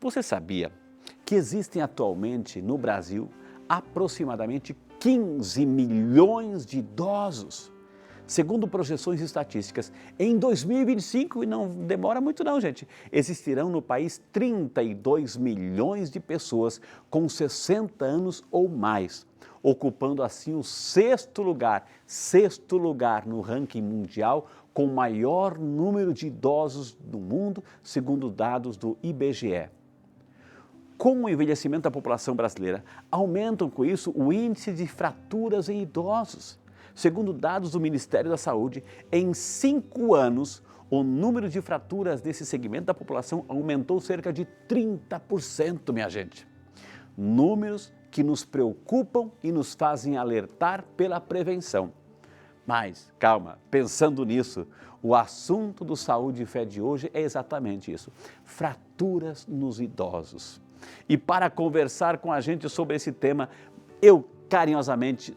Você sabia que existem atualmente no Brasil aproximadamente 15 milhões de idosos? Segundo projeções estatísticas, em 2025, e não demora muito não, gente, existirão no país 32 milhões de pessoas com 60 anos ou mais, ocupando assim o sexto lugar no ranking mundial com maior número de idosos do mundo, segundo dados do IBGE. Com o envelhecimento da população brasileira, aumentam com isso o índice de fraturas em idosos. Segundo dados do Ministério da Saúde, em 5 anos, o número de fraturas desse segmento da população aumentou cerca de 30%, minha gente. Números que nos preocupam e nos fazem alertar pela prevenção. Mas, calma, pensando nisso, o assunto do Saúde e Fé de hoje é exatamente isso, fraturas nos idosos. E para conversar com a gente sobre esse tema,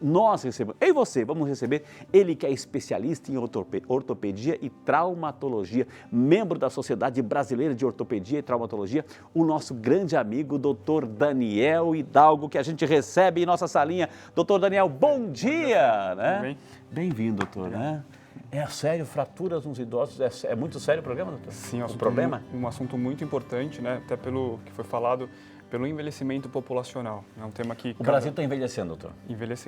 nós recebemos, eu e você, vamos receber ele que é especialista em ortopedia e traumatologia, membro da Sociedade Brasileira de Ortopedia e Traumatologia, o nosso grande amigo, Dr. Daniel Hidalgo, que a gente recebe em nossa salinha. Dr. Daniel, bom dia! Né? Bem-vindo, doutor. Né? É sério, fraturas nos idosos, é muito sério o problema, doutor? Sim, é um assunto muito importante, né? Até pelo que foi falado, pelo envelhecimento populacional. É um tema que... O Brasil está envelhecendo, doutor?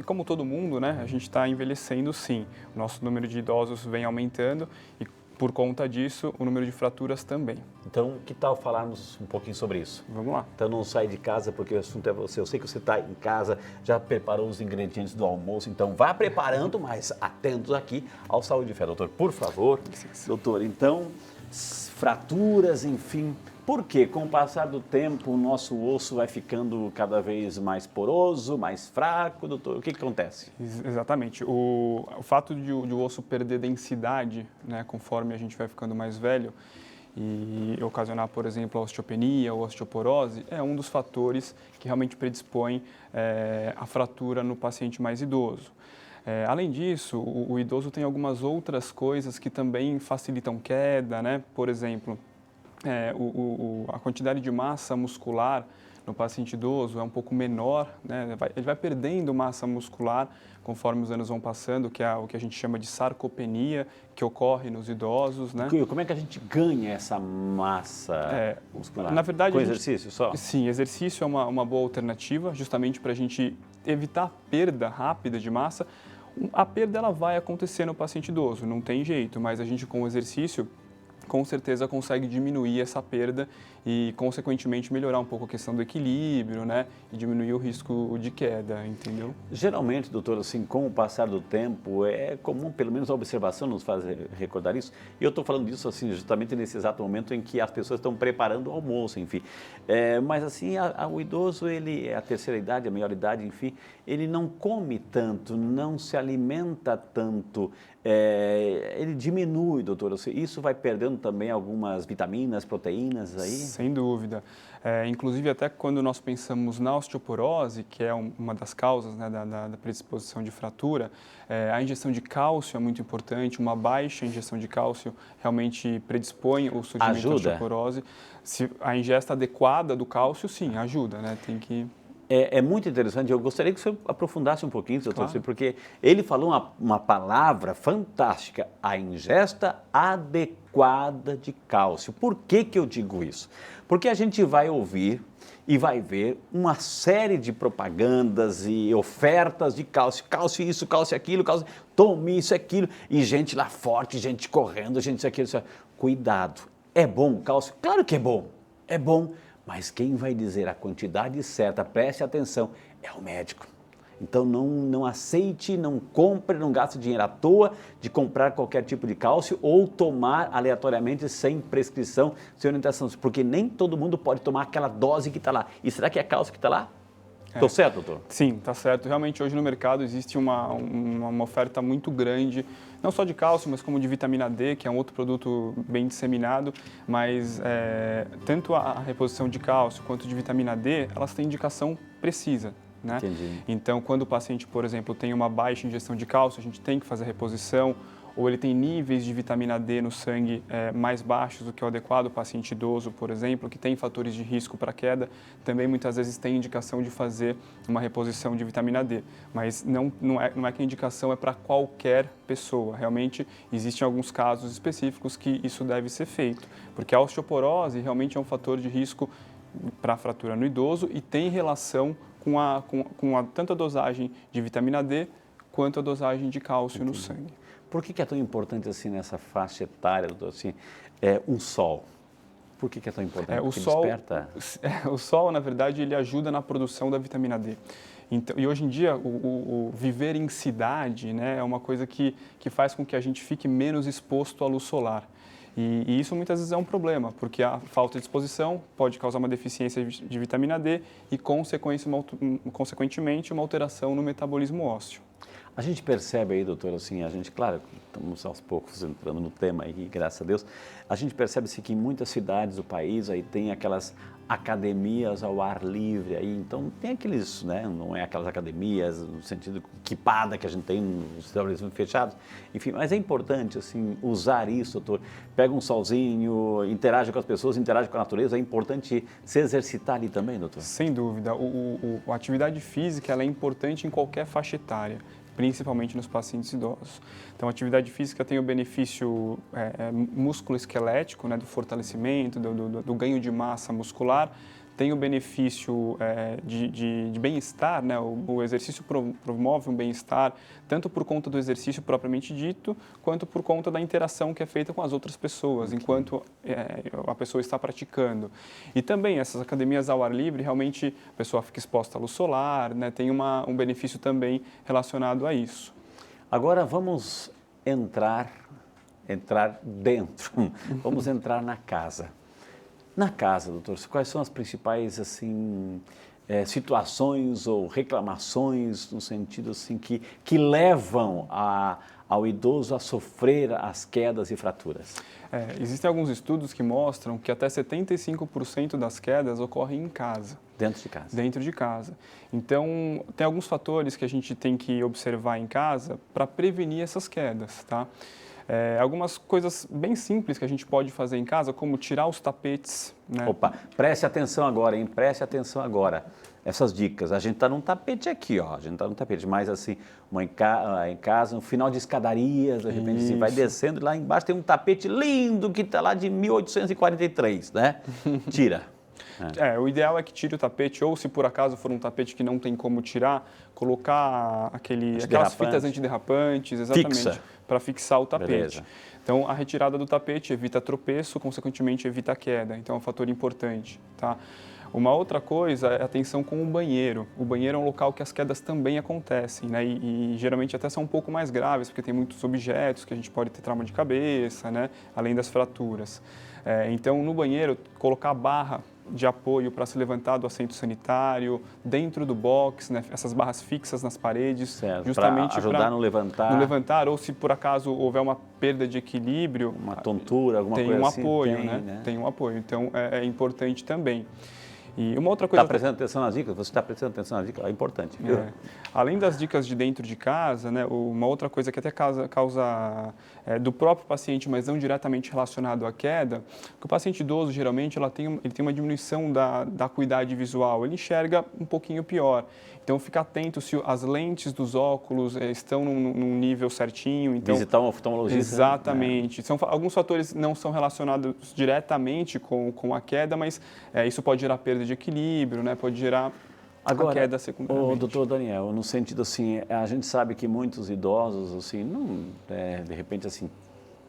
Como todo mundo, né? A gente está envelhecendo, sim. O nosso número de idosos vem aumentando e, por conta disso, o número de fraturas também. Então, que tal falarmos um pouquinho sobre isso? Vamos lá. Então, não sai de casa porque o assunto é você. Eu sei que você está em casa, já preparou os ingredientes do almoço, então vá preparando, mas atentos aqui ao Saúde e Fé. Doutor, por favor. Sim. Doutor, então, fraturas, enfim... Por quê? Com o passar do tempo, o nosso osso vai ficando cada vez mais poroso, mais fraco, doutor? O que acontece? Exatamente. O fato de o osso perder densidade, né, conforme a gente vai ficando mais velho, e ocasionar, por exemplo, a osteopenia ou osteoporose, é um dos fatores que realmente predispõe a fratura no paciente mais idoso. Além disso, o idoso tem algumas outras coisas que também facilitam queda, né? Por exemplo, a quantidade de massa muscular no paciente idoso é um pouco menor, né? Ele vai perdendo massa muscular conforme os anos vão passando, que é o que a gente chama de sarcopenia, que ocorre nos idosos, né? Como é que a gente ganha essa massa muscular? Na verdade, com exercício só? Sim, exercício é uma boa alternativa, justamente para a gente evitar a perda rápida de massa. A perda ela vai acontecer no paciente idoso, não tem jeito, mas a gente com o exercício com certeza consegue diminuir essa perda e, consequentemente, melhorar um pouco a questão do equilíbrio, né? E diminuir o risco de queda, entendeu? Geralmente, doutor, assim, com o passar do tempo, é comum, pelo menos a observação nos faz recordar isso, e eu estou falando disso, assim, justamente nesse exato momento em que as pessoas estão preparando o almoço, enfim. Mas, assim, o idoso, ele, a terceira idade, a maior idade, enfim, ele não come tanto, não se alimenta tanto, ele diminui, doutor, isso vai perdendo também algumas vitaminas, proteínas aí? Sem dúvida. Inclusive, até quando nós pensamos na osteoporose, que é uma das causas, né, da predisposição de fratura, a ingestão de cálcio é muito importante. Uma baixa ingestão de cálcio realmente predispõe o surgimento da osteoporose. Se a ingesta adequada do cálcio, sim, ajuda, né? Tem que... É muito interessante, eu gostaria que você aprofundasse um pouquinho, doutor, Claro. porque ele falou uma palavra fantástica, a ingesta adequada de cálcio. Por que eu digo isso? Porque a gente vai ouvir e vai ver uma série de propagandas e ofertas de cálcio, cálcio isso, cálcio aquilo, cálcio, tome isso, aquilo, e gente lá forte, gente correndo, gente isso, aquilo, isso. Cuidado, é bom o cálcio? Claro que é bom. Mas quem vai dizer a quantidade certa, preste atenção, é o médico. Então não aceite, não compre, não gaste dinheiro à toa de comprar qualquer tipo de cálcio ou tomar aleatoriamente sem prescrição, sem orientação, porque nem todo mundo pode tomar aquela dose que está lá. E será que é cálcio que está lá? Estou certo, doutor? Sim, está certo. Realmente hoje no mercado existe uma oferta muito grande, não só de cálcio, mas como de vitamina D, que é um outro produto bem disseminado, mas tanto a reposição de cálcio quanto de vitamina D, elas têm indicação precisa. Né? Entendi. Então, quando o paciente, por exemplo, tem uma baixa ingestão de cálcio, a gente tem que fazer a reposição, ou ele tem níveis de vitamina D no sangue mais baixos do que o adequado, o paciente idoso, por exemplo, que tem fatores de risco para queda, também muitas vezes tem indicação de fazer uma reposição de vitamina D. Mas não é que a indicação é para qualquer pessoa. Realmente existem alguns casos específicos que isso deve ser feito, porque a osteoporose realmente é um fator de risco para a fratura no idoso e tem relação com tanto a dosagem de vitamina D quanto a dosagem de cálcio no sangue. Por que é tão importante assim nessa faixa etária, doutor? Assim, um sol. Por que é tão importante? O sol, na verdade, ele ajuda na produção da vitamina D. Então, e hoje em dia, o viver em cidade, né, é uma coisa que faz com que a gente fique menos exposto à luz solar. E isso muitas vezes é um problema, porque a falta de exposição pode causar uma deficiência de vitamina D e, consequentemente, uma alteração no metabolismo ósseo. A gente percebe aí, doutor, assim, claro, estamos aos poucos entrando no tema aí, graças a Deus, a gente percebe-se que em muitas cidades do país aí tem aquelas academias ao ar livre aí, então tem aqueles, né, não é aquelas academias no sentido equipada que a gente tem nos estabelecimentos fechados, enfim, mas é importante, assim, usar isso, doutor, pega um solzinho, interage com as pessoas, interage com a natureza, é importante se exercitar ali também, doutor? Sem dúvida, a atividade física ela é importante em qualquer faixa etária, principalmente nos pacientes idosos. Então, a atividade física tem o benefício músculo-esquelético, né, do fortalecimento, do ganho de massa muscular, tem o benefício de bem-estar, né? O exercício promove um bem-estar, tanto por conta do exercício propriamente dito, quanto por conta da interação que é feita com as outras pessoas, enquanto a pessoa está praticando. E também, essas academias ao ar livre, realmente a pessoa fica exposta à luz solar, né? Tem um benefício também relacionado a isso. Agora vamos entrar dentro, vamos entrar na casa. Na casa, doutor, quais são as principais assim, situações ou reclamações no sentido assim, que levam ao idoso a sofrer as quedas e fraturas? Existem alguns estudos que mostram que até 75% das quedas ocorrem em casa. Dentro de casa? Dentro de casa. Então, tem alguns fatores que a gente tem que observar em casa para prevenir essas quedas, tá? Algumas coisas bem simples que a gente pode fazer em casa, como tirar os tapetes. Né? Opa, preste atenção agora, hein? Preste atenção agora. Essas dicas. A gente está num tapete aqui, ó. A gente está num tapete, mas assim, em casa, no final de escadarias, de repente assim, vai descendo e lá embaixo tem um tapete lindo que está lá de 1843, né? Tira. O ideal é que tire o tapete, ou se por acaso for um tapete que não tem como tirar, colocar aquelas fitas antiderrapantes, exatamente, para fixar o tapete. Beleza. Então, a retirada do tapete evita tropeço, consequentemente evita queda, então é um fator importante, tá? Uma outra coisa é a atenção com o banheiro. O banheiro é um local que as quedas também acontecem, né? E geralmente até são um pouco mais graves, porque tem muitos objetos que a gente pode ter trauma de cabeça, né? Além das fraturas. Então, no banheiro, colocar barra de apoio para se levantar do assento sanitário, dentro do box, né? Essas barras fixas nas paredes, justamente para ajudar no levantar. No levantar, ou se por acaso houver uma perda de equilíbrio, uma tontura, alguma coisa assim. Tem um apoio, né? Tem um apoio, então é importante também. E uma outra coisa... Está prestando atenção nas dicas? Você está prestando atenção nas dicas? É importante. Além das dicas de dentro de casa, né, uma outra coisa que até causa do próprio paciente, mas não diretamente relacionado à queda, que o paciente idoso, geralmente, ele tem uma diminuição da acuidade visual, ele enxerga um pouquinho pior. Então, ficar atento se as lentes dos óculos estão num nível certinho. Então, visitar um oftalmologista. Exatamente. Alguns fatores não são relacionados diretamente com a queda, mas isso pode gerar perda de equilíbrio, né? Pode gerar a queda secundariamente. Doutor Daniel, no sentido assim, a gente sabe que muitos idosos, assim, não, de repente, assim,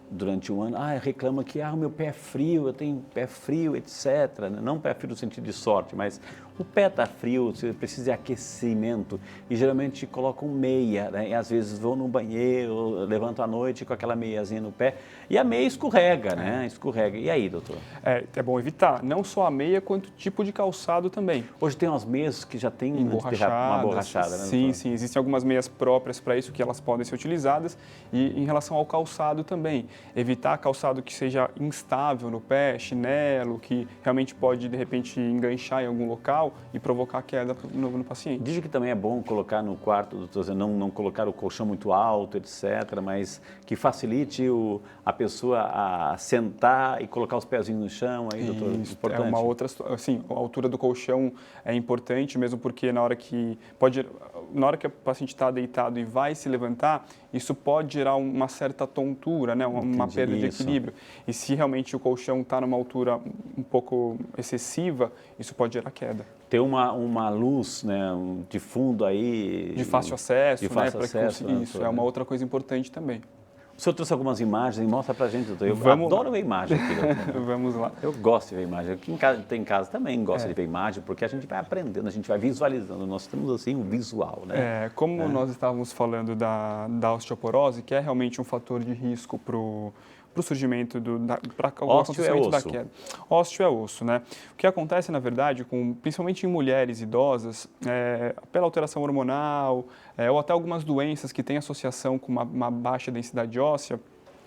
durante um ano, reclama que o meu pé é frio, eu tenho pé frio, etc. Não pé frio no sentido de sorte, mas o pé está frio, você precisa de aquecimento e geralmente colocam meia, né? E às vezes vão no banheiro, levantam à noite com aquela meiazinha no pé e a meia escorrega, né? Escorrega. E aí, doutor? É bom evitar, não só a meia, quanto tipo de calçado também. Hoje tem umas meias que já tem uma borrachada, né? Sim, sim, existem algumas meias próprias para isso que elas podem ser utilizadas e em relação ao calçado também. evitar calçado que seja instável no pé, chinelo, que realmente pode, de repente, enganchar em algum local e provocar queda no paciente. Diz que também é bom colocar no quarto, doutor, não colocar o colchão muito alto, etc., mas que facilite a pessoa a sentar e colocar os pezinhos no chão, aí, doutor, Isso, importante. é uma outra, assim, a altura do colchão é importante, mesmo porque na hora que o paciente está deitado e vai se levantar, isso pode gerar uma certa tontura, né? Uma perda de equilíbrio. E se realmente o colchão está numa altura um pouco excessiva, isso pode gerar queda. Ter uma luz, né, de fundo aí... De fácil acesso, de fácil acesso, conseguir isso. É uma outra coisa importante também. O senhor trouxe algumas imagens, mostra pra gente, doutor. Eu adoro ver imagem aqui, doutor. Vamos lá. Eu gosto de ver imagem. Aqui em casa também gosto de ver imagem, porque a gente vai aprendendo, a gente vai visualizando. Nós temos, assim, um visual, né? Como nós estávamos falando da osteoporose, que é realmente um fator de risco para o surgimento para o acontecimento da queda. Ósteo é osso, né? O que acontece, na verdade, principalmente em mulheres idosas, pela alteração hormonal, ou até algumas doenças que têm associação com uma baixa densidade óssea,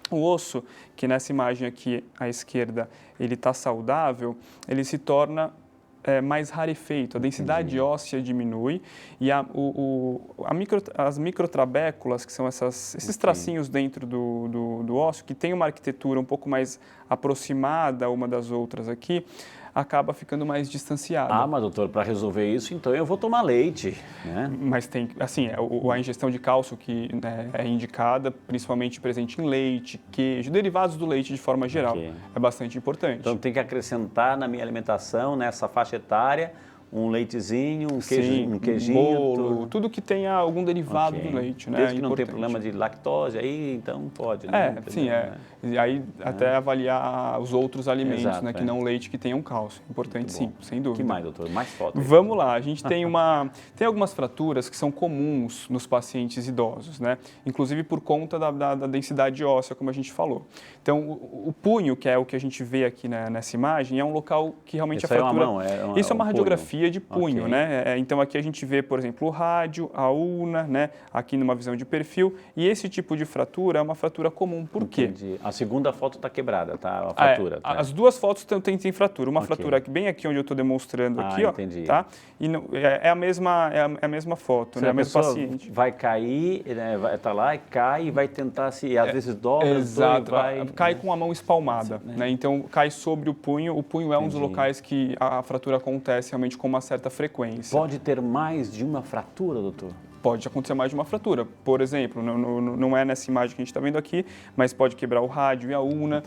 o osso, que nessa imagem aqui à esquerda, ele está saudável, ele se torna mais rarefeito, a densidade óssea diminui e as microtrabéculas, que são esses tracinhos dentro do osso, que tem uma arquitetura um pouco mais aproximada uma das outras aqui, acaba ficando mais distanciada. Ah, mas doutor, para resolver isso, então eu vou tomar leite, né? Mas tem, assim, a ingestão de cálcio que é indicada, principalmente presente em leite, queijo, derivados do leite de forma geral, é bastante importante. Então tem que acrescentar na minha alimentação, nessa faixa etária, um leitezinho, um queijinho, bolo, tudo que tenha algum derivado do leite, né? Desde que não tem problema de lactose, aí então pode, né? E aí até avaliar os outros alimentos, Exato, né? Que não leite que tenham cálcio. Importante sim, sem dúvida. Que mais, doutor? Mais fotos. Vamos lá, a gente tem algumas fraturas que são comuns nos pacientes idosos, né? Inclusive por conta da densidade óssea, como a gente falou. Então, o punho, que é o que a gente vê aqui nessa imagem, é um local que realmente Isso a fratura... Isso é uma radiografia de punho, né? Então, aqui a gente vê, por exemplo, o rádio, a ulna, né? Aqui numa visão de perfil. E esse tipo de fratura é uma fratura comum. Por quê? A segunda foto está quebrada, tá? A fratura. As duas fotos têm fratura. Uma fratura bem aqui onde eu estou demonstrando aqui, ó. Tá? E é a mesma foto, né? A mesma paciente. Vai cair, né? Vai estar lá e cai e vai tentar às vezes dobra. Exato. Cai com a mão espalmada, né? Então cai sobre o punho. O punho é um dos locais que a fratura acontece realmente com uma certa frequência. Pode ter mais de uma fratura, doutor? Pode acontecer mais de uma fratura. Por exemplo, não é nessa imagem que a gente está vendo aqui, mas pode quebrar o rádio e a ulna.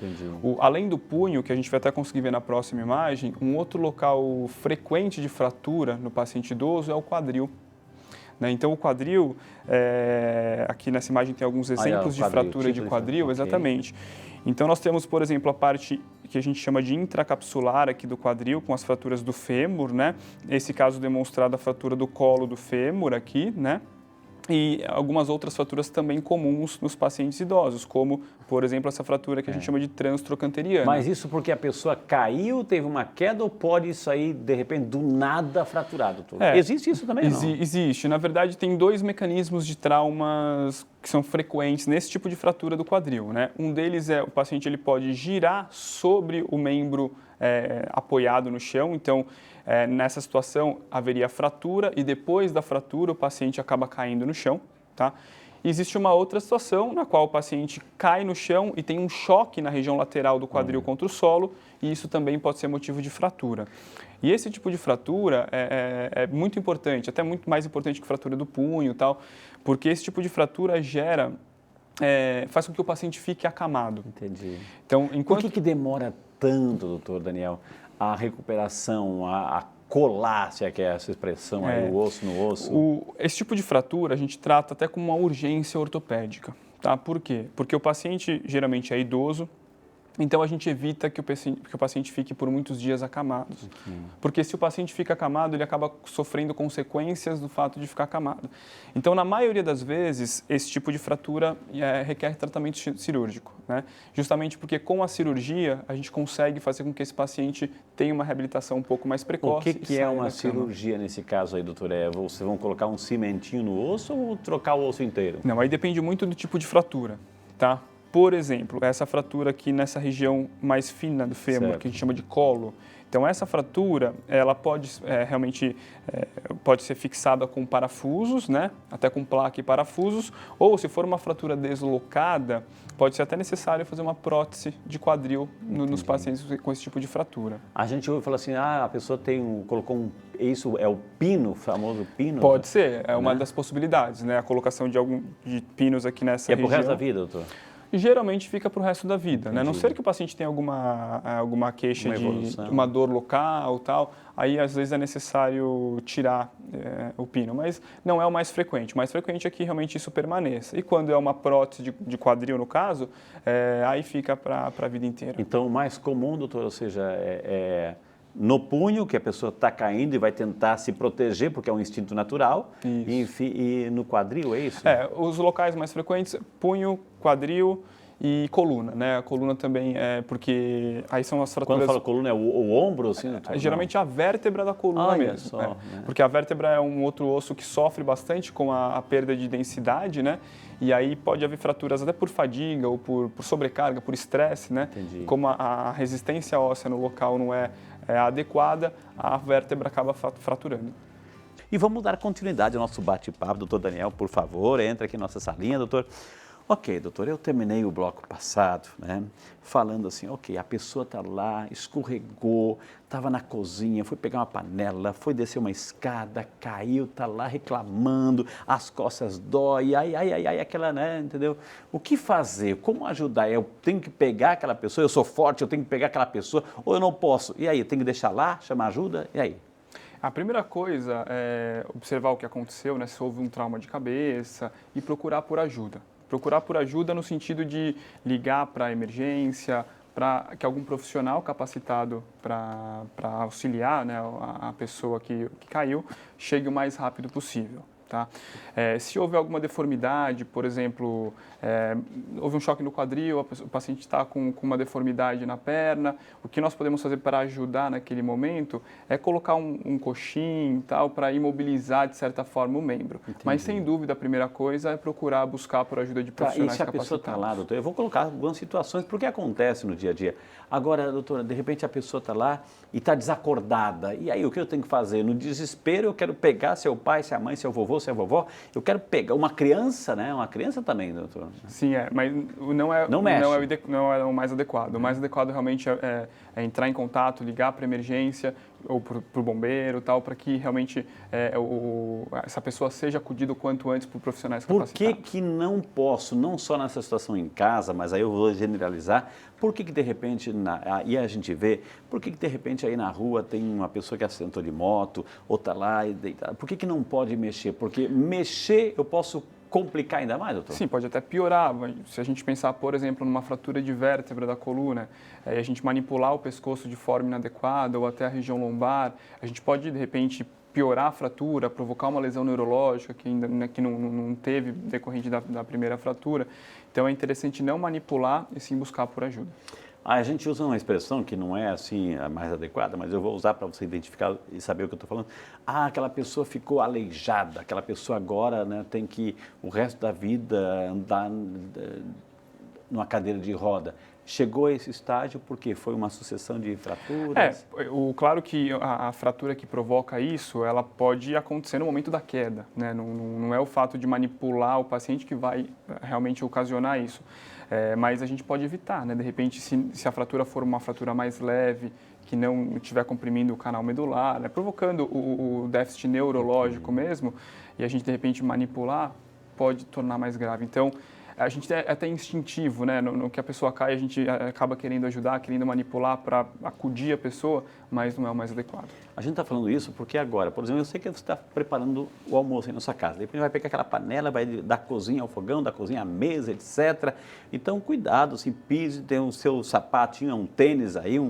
Além do punho, que a gente vai até conseguir ver na próxima imagem, um outro local frequente de fratura no paciente idoso é o quadril. Então, o quadril, aqui nessa imagem tem alguns exemplos de fratura de quadril, exatamente. Então, nós temos, por exemplo, a parte que a gente chama de intracapsular aqui do quadril, com as fraturas do fêmur, né? Esse caso demonstrado a fratura do colo do fêmur aqui, né? E algumas outras fraturas também comuns nos pacientes idosos, como, por exemplo, essa fratura que a gente chama de transtrocanteriana. Mas isso porque a pessoa caiu, teve uma queda, ou pode isso aí, de repente, do nada fraturar, doutor? Existe isso também, não? Existe. Na verdade, tem dois mecanismos de traumas que são frequentes nesse tipo de fratura do quadril, né? Um deles o paciente ele pode girar sobre o membro apoiado no chão, então nessa situação haveria fratura e depois da fratura o paciente acaba caindo no chão, tá? Existe uma outra situação na qual o paciente cai no chão e tem um choque na região lateral do quadril contra o solo e isso também pode ser motivo de fratura. E esse tipo de fratura é muito importante, até muito mais importante que fratura do punho e tal, porque esse tipo de fratura faz com que o paciente fique acamado. Entendi. Então, Por que demora tanto, doutor Daniel, a recuperação, a colar, se é que é essa expressão aí, o osso no osso? Esse tipo de fratura a gente trata até como uma urgência ortopédica, tá? Por quê? Porque o paciente geralmente é idoso, então a gente evita que o paciente fique por muitos dias acamado. Porque se o paciente fica acamado, ele acaba sofrendo consequências do fato de ficar acamado. Então, na maioria das vezes, esse tipo de fratura requer tratamento cirúrgico, né? Justamente porque com a cirurgia, a gente consegue fazer com que esse paciente tenha uma reabilitação um pouco mais precoce. O que é uma cirurgia nesse caso aí, doutor? Vocês vão colocar um cimentinho no osso ou trocar o osso inteiro? Não, aí depende muito do tipo de fratura, tá? Por exemplo, essa fratura aqui nessa região mais fina do fêmur, Certo. que a gente chama de colo. Então, essa fratura, ela pode realmente pode ser fixada com parafusos, né? Até com placa e parafusos, ou se for uma fratura deslocada, pode ser até necessário fazer uma prótese de quadril nos pacientes com esse tipo de fratura. A gente ouve falar assim, a pessoa colocou isso é o pino, o famoso pino? Pode ser, é uma Né? das possibilidades, né? A colocação de pinos aqui nessa Que é pro região. resto da vida, doutor? Geralmente fica para o resto da vida, né? A não Entendi. ser que o paciente tenha alguma queixa Uma de evolução. uma dor local tal, aí às vezes é necessário tirar o pino, mas não é o mais frequente. O mais frequente é que realmente isso permaneça. E quando é uma prótese de quadril, no caso, aí fica para a vida inteira. Então, o mais comum, doutor, ou seja, no punho, que a pessoa está caindo e vai tentar se proteger, porque é um instinto natural, e no quadril, é isso? Os locais mais frequentes, punho, quadril e coluna, né? A coluna também porque aí são as fraturas... Quando fala coluna, é o ombro, assim? Doutor? Geralmente a vértebra da coluna Olha mesmo. só, né? Porque a vértebra é um outro osso que sofre bastante com a perda de densidade, né? E aí pode haver fraturas até por fadiga ou por sobrecarga, por estresse, né? Entendi. Como a resistência óssea no local não é adequada, a vértebra acaba fraturando. E vamos dar continuidade ao nosso bate-papo. Doutor Daniel, por favor, entra aqui na nossa salinha, doutor. Ok, doutor, eu terminei o bloco passado, né, falando assim, ok, a pessoa está lá, escorregou, estava na cozinha, foi pegar uma panela, foi descer uma escada, caiu, está lá reclamando, as costas dói, ai, aquela, né, entendeu? O que fazer? Como ajudar? Eu tenho que pegar aquela pessoa, eu sou forte, eu tenho que pegar aquela pessoa, ou eu não posso? E aí, eu tenho que deixar lá, chamar ajuda? E aí? A primeira coisa é observar o que aconteceu, né, se houve um trauma de cabeça e procurar por ajuda. Procurar por ajuda no sentido de ligar para a emergência, para que algum profissional capacitado para auxiliar, né, a pessoa que caiu chegue o mais rápido possível. Tá? Se houve alguma deformidade, por exemplo, houve um choque no quadril, o paciente está com uma deformidade na perna, o que nós podemos fazer para ajudar naquele momento é colocar um coxim tal, para imobilizar de certa forma o membro. Entendi. Mas sem dúvida a primeira coisa é procurar buscar por ajuda de profissionais E se a pessoa capacitados. está lá, doutor, eu vou colocar algumas situações, porque acontece no dia a dia. Agora, doutora, de repente a pessoa está lá e está desacordada, e aí o que eu tenho que fazer? No desespero eu quero pegar seu pai, se é a mãe, se é o vovô, se é a vovó, eu quero pegar uma criança, né? Uma criança também, doutor. Sim, mas não é o mais adequado. O mais adequado realmente é entrar em contato, ligar para a emergência ou para o bombeiro, tal, para que realmente essa pessoa seja acudida o quanto antes por profissionais capacitados. Por que não posso, não só nessa situação em casa, mas aí eu vou generalizar, por que de repente, e a gente vê, por que de repente aí na rua tem uma pessoa que acidentou de moto, ou está lá e deitada, por que não pode mexer? Porque mexer eu posso complicar ainda mais, doutor? Sim, pode até piorar. Se a gente pensar, por exemplo, numa fratura de vértebra da coluna, a gente manipular o pescoço de forma inadequada ou até a região lombar, a gente pode, de repente, piorar a fratura, provocar uma lesão neurológica que ainda que não teve decorrente da primeira fratura. Então, é interessante não manipular e sim buscar por ajuda. A gente usa uma expressão que não é assim a mais adequada, mas eu vou usar para você identificar e saber o que eu estou falando. Aquela pessoa ficou aleijada, aquela pessoa agora, né, tem que o resto da vida andar numa cadeira de roda. Chegou a esse estágio porque foi uma sucessão de fraturas? Claro que a fratura que provoca isso, ela pode acontecer no momento da queda, né? Não é o fato de manipular o paciente que vai realmente ocasionar isso. Mas a gente pode evitar, né? De repente, se a fratura for uma fratura mais leve, que não estiver comprimindo o canal medular, né? Provocando o déficit neurológico mesmo, e a gente de repente manipular, pode tornar mais grave. Então, a gente é até instintivo, né? No que a pessoa cai, a gente acaba querendo ajudar, querendo manipular para acudir a pessoa, mas não é o mais adequado. A gente está falando isso porque agora, por exemplo, eu sei que você está preparando o almoço aí na sua casa. Depois vai pegar aquela panela, vai da cozinha ao fogão, da cozinha à mesa, etc. Então, cuidado, assim, pise, tem o seu sapatinho, um tênis aí,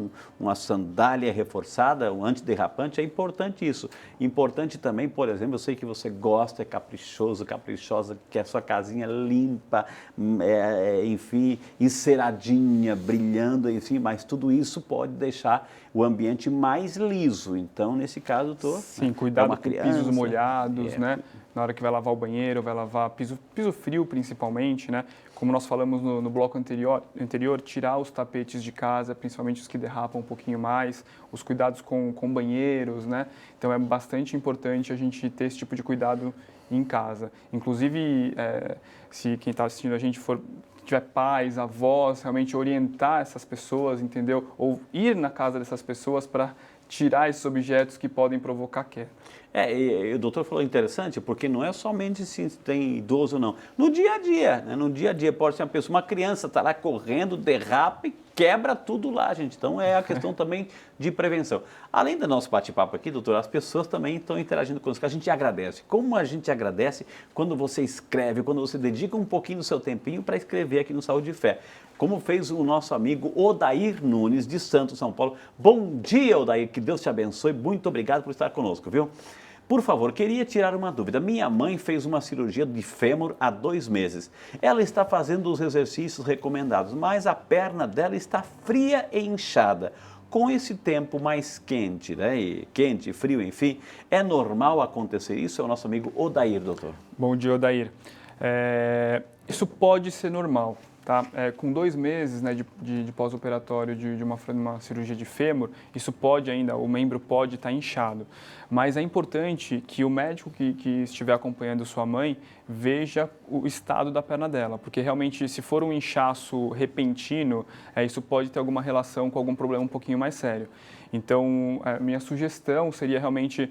uma sandália reforçada, um antiderrapante, é importante isso. Importante também, por exemplo, eu sei que você gosta, é caprichoso, caprichosa, quer a sua casinha limpa, enfim, enceradinha, brilhando, enfim, mas tudo isso pode deixar o ambiente mais liso. Então, nesse caso, eu tô... Sim, cuidado uma com criança, pisos molhados, né? Na hora que vai lavar o banheiro, vai lavar piso frio principalmente, né? Como nós falamos no bloco anterior, tirar os tapetes de casa, principalmente os que derrapam um pouquinho mais, os cuidados com banheiros, né? Então é bastante importante a gente ter esse tipo de cuidado em casa. Inclusive, se quem está assistindo a gente tiver pais, avós, realmente orientar essas pessoas, entendeu? Ou ir na casa dessas pessoas para tirar esses objetos que podem provocar queda. E o doutor falou interessante, porque não é somente se tem idoso ou não. No dia a dia, né? No dia a dia pode ser uma criança está lá correndo, derrapa e quebra tudo lá, gente. Então é a questão também de prevenção. Além do nosso bate-papo aqui, doutor, as pessoas também estão interagindo conosco. A gente agradece. Como a gente agradece quando você escreve, quando você dedica um pouquinho do seu tempinho para escrever aqui no Saúde e Fé. Como fez o nosso amigo Odair Nunes, de Santos, São Paulo. Bom dia, Odair, que Deus te abençoe. Muito obrigado por estar conosco, viu? Por favor, queria tirar uma dúvida. Minha mãe fez uma cirurgia de fêmur há 2 meses. Ela está fazendo os exercícios recomendados, mas a perna dela está fria e inchada. Com esse tempo mais quente, né? Quente, frio, enfim, é normal acontecer isso? É o nosso amigo Odair, doutor. Bom dia, Odair. Isso pode ser normal. Tá? Com 2 meses, né, de pós-operatório de uma cirurgia de fêmur, isso pode ainda, o membro pode estar inchado. Mas é importante que o médico que estiver acompanhando sua mãe veja o estado da perna dela, porque realmente se for um inchaço repentino, isso pode ter alguma relação com algum problema um pouquinho mais sério. Então, a minha sugestão seria realmente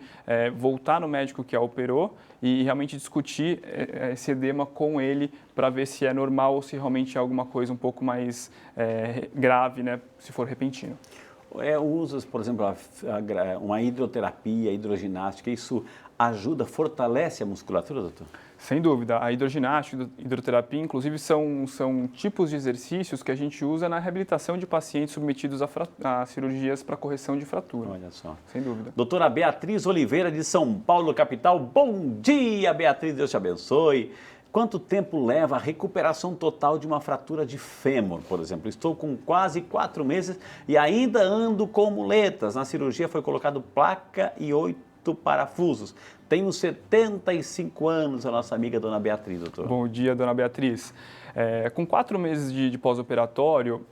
voltar no médico que a operou e realmente discutir esse edema com ele para ver se é normal ou se realmente é alguma coisa um pouco mais grave, né, se for repentino. Usas, por exemplo, uma hidroterapia, hidroginástica, isso ajuda, fortalece a musculatura, doutor? Sem dúvida. A hidroginástica e a hidroterapia, inclusive, são tipos de exercícios que a gente usa na reabilitação de pacientes submetidos a cirurgias para correção de fratura. Olha só. Sem dúvida. Doutora Beatriz Oliveira, de São Paulo, capital. Bom dia, Beatriz, Deus te abençoe. Quanto tempo leva a recuperação total de uma fratura de fêmur, por exemplo? Estou com quase 4 meses e ainda ando com muletas. Na cirurgia foi colocado placa e 8 parafusos. Tenho 75 anos, a nossa amiga dona Beatriz, doutor. Bom dia, dona Beatriz. Com 4 meses de pós-operatório,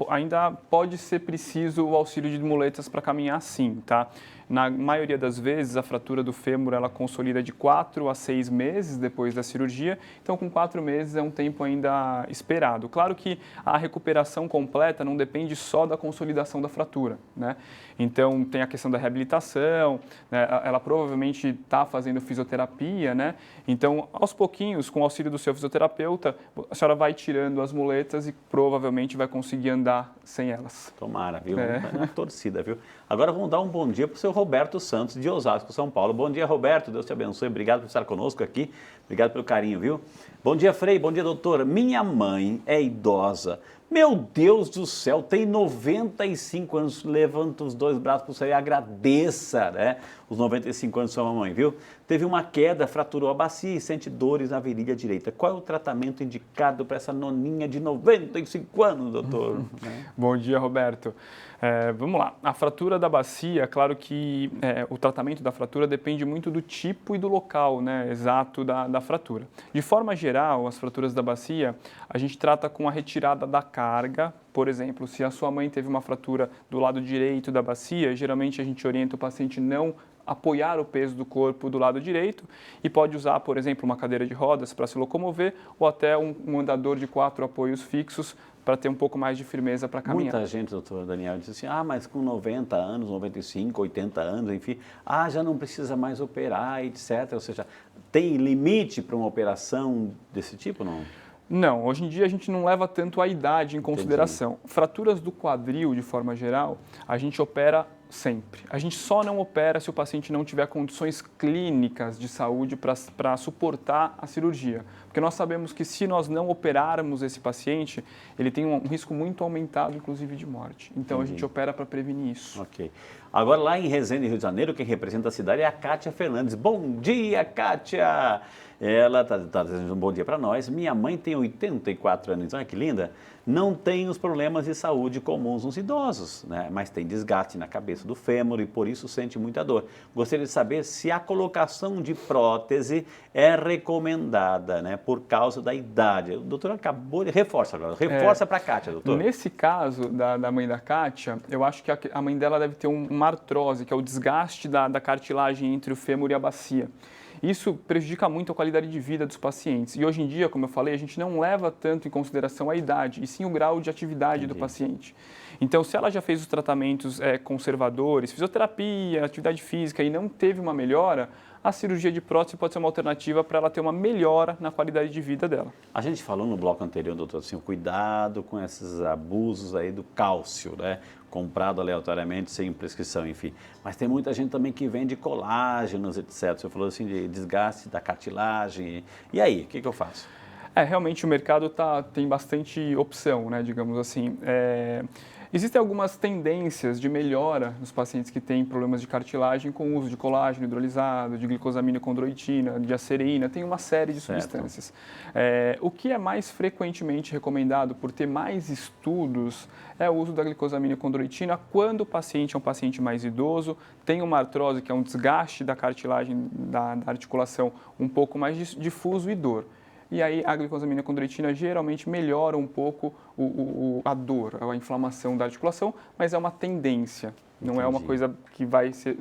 ainda pode ser preciso o auxílio de muletas para caminhar sim, tá? Na maioria das vezes, a fratura do fêmur, ela consolida de 4 a 6 meses depois da cirurgia, então com 4 meses é um tempo ainda esperado. Claro que a recuperação completa não depende só da consolidação da fratura, né? Então tem a questão da reabilitação, né? Ela provavelmente está fazendo fisioterapia, né? Então, aos pouquinhos, com o auxílio do seu fisioterapeuta, a senhora vai tirando as muletas e provavelmente vai conseguir andar sem elas. Tomara, viu? Na torcida, viu? Agora vamos dar um bom dia para o seu Roberto Santos, de Osasco, São Paulo. Bom dia, Roberto. Deus te abençoe. Obrigado por estar conosco aqui. Obrigado pelo carinho, viu? Bom dia, Frei. Bom dia, doutora. Minha mãe é idosa. Meu Deus do céu, tem 95 anos. Levanta os 2 braços para o céu e agradeça, né? Os 95 anos de sua mamãe, viu? Teve uma queda, fraturou a bacia e sente dores na virilha direita. Qual é o tratamento indicado para essa noninha de 95 anos, doutor? Bom dia, Roberto. Vamos lá. A fratura da bacia, claro que o tratamento da fratura depende muito do tipo e do local, né, exato da fratura. De forma geral, as fraturas da bacia, a gente trata com a retirada da carga. Por exemplo, se a sua mãe teve uma fratura do lado direito da bacia, geralmente a gente orienta o paciente não apoiar o peso do corpo do lado direito e pode usar, por exemplo, uma cadeira de rodas para se locomover ou até um andador de 4 apoios fixos para ter um pouco mais de firmeza para caminhar. Muita gente, doutor Daniel, diz assim, mas com 90 anos, 95, 80 anos, enfim, já não precisa mais operar, etc. Ou seja, tem limite para uma operação desse tipo, não? Não, hoje em dia a gente não leva tanto a idade em consideração. Entendi. Fraturas do quadril, de forma geral, a gente opera sempre. A gente só não opera se o paciente não tiver condições clínicas de saúde para suportar a cirurgia. Porque nós sabemos que se nós não operarmos esse paciente, ele tem um risco muito aumentado, inclusive de morte. Então a gente opera para prevenir isso. Ok. Agora lá em Resende, Rio de Janeiro, quem representa a cidade é a Kátia Fernandes. Bom dia, Kátia! Ela está desejando um bom dia para nós. Minha mãe tem 84 anos, olha que linda. Não tem os problemas de saúde comuns nos idosos, né? Mas tem desgaste na cabeça do fêmur e por isso sente muita dor. Gostaria de saber se a colocação de prótese é recomendada, né? Por causa da idade. O doutor acabou de... Reforça agora, reforça para a Kátia, doutor. Nesse caso da mãe da Kátia, eu acho que a mãe dela deve ter uma artrose, que é o desgaste da cartilagem entre o fêmur e a bacia. Isso prejudica muito a qualidade de vida dos pacientes. E hoje em dia, como eu falei, a gente não leva tanto em consideração a idade, e sim o grau de atividade do paciente. Então, se ela já fez os tratamentos conservadores, fisioterapia, atividade física e não teve uma melhora, a cirurgia de prótese pode ser uma alternativa para ela ter uma melhora na qualidade de vida dela. A gente falou no bloco anterior, doutor, assim, o cuidado com esses abusos aí do cálcio, né? Comprado aleatoriamente, sem prescrição, enfim. Mas tem muita gente também que vende colágenos, etc. Você falou assim de desgaste da cartilagem. E aí, o que eu faço? Realmente o mercado tem bastante opção, né, digamos assim. Existem algumas tendências de melhora nos pacientes que têm problemas de cartilagem com o uso de colágeno hidrolisado, de glicosamina condroitina, de acereína, tem uma série de substâncias. O que é mais frequentemente recomendado por ter mais estudos é o uso da glicosamina condroitina quando o paciente é um paciente mais idoso, tem uma artrose, que é um desgaste da cartilagem da articulação um pouco mais difuso e dor. E aí a glicosamina condroitina geralmente melhora um pouco a dor, a inflamação da articulação, mas é uma tendência, não é uma coisa que vai ser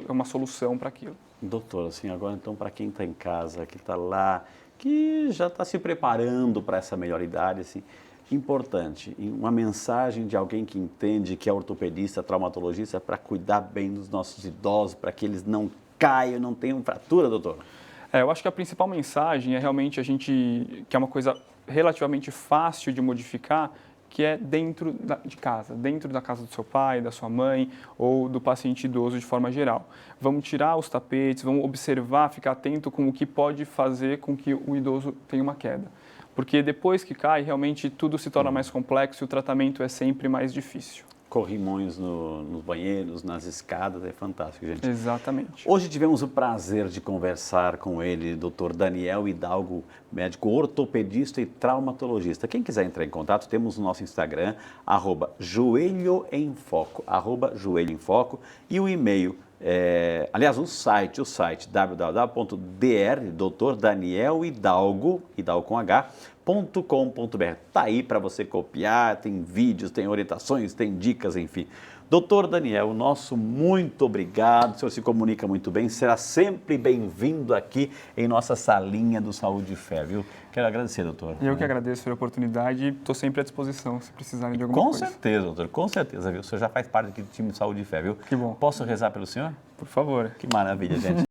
uma solução para aquilo. Doutor, assim, agora então para quem está em casa, que está lá, que já está se preparando para essa melhor idade, assim, importante, uma mensagem de alguém que entende, que é ortopedista, traumatologista, para cuidar bem dos nossos idosos, para que eles não caiam, não tenham fratura, doutor? Eu acho que a principal mensagem é realmente que é uma coisa relativamente fácil de modificar, que é dentro de casa, dentro da casa do seu pai, da sua mãe ou do paciente idoso de forma geral. Vamos tirar os tapetes, vamos observar, ficar atento com o que pode fazer com que o idoso tenha uma queda. Porque depois que cai, realmente tudo se torna mais complexo e o tratamento é sempre mais difícil. Corrimões nos banheiros, nas escadas, é fantástico, gente. Exatamente. Hoje tivemos o prazer de conversar com ele, Dr. Daniel Hidalgo, médico ortopedista e traumatologista. Quem quiser entrar em contato, temos o nosso Instagram, @joelhoemfoco, @joelhoemfoco, e o e-mail, aliás, o site www.dr.com.br, Tá aí para você copiar, tem vídeos, tem orientações, tem dicas, enfim. Doutor Daniel, nosso muito obrigado, o senhor se comunica muito bem, será sempre bem-vindo aqui em nossa salinha do Saúde e Fé, viu? Quero agradecer, doutor. Eu que agradeço pela oportunidade e estou sempre à disposição se precisarem de alguma coisa. Com certeza, doutor, com certeza, viu? O senhor já faz parte aqui do time de Saúde e Fé, viu? Que bom. Posso rezar pelo senhor? Por favor. Que maravilha, gente.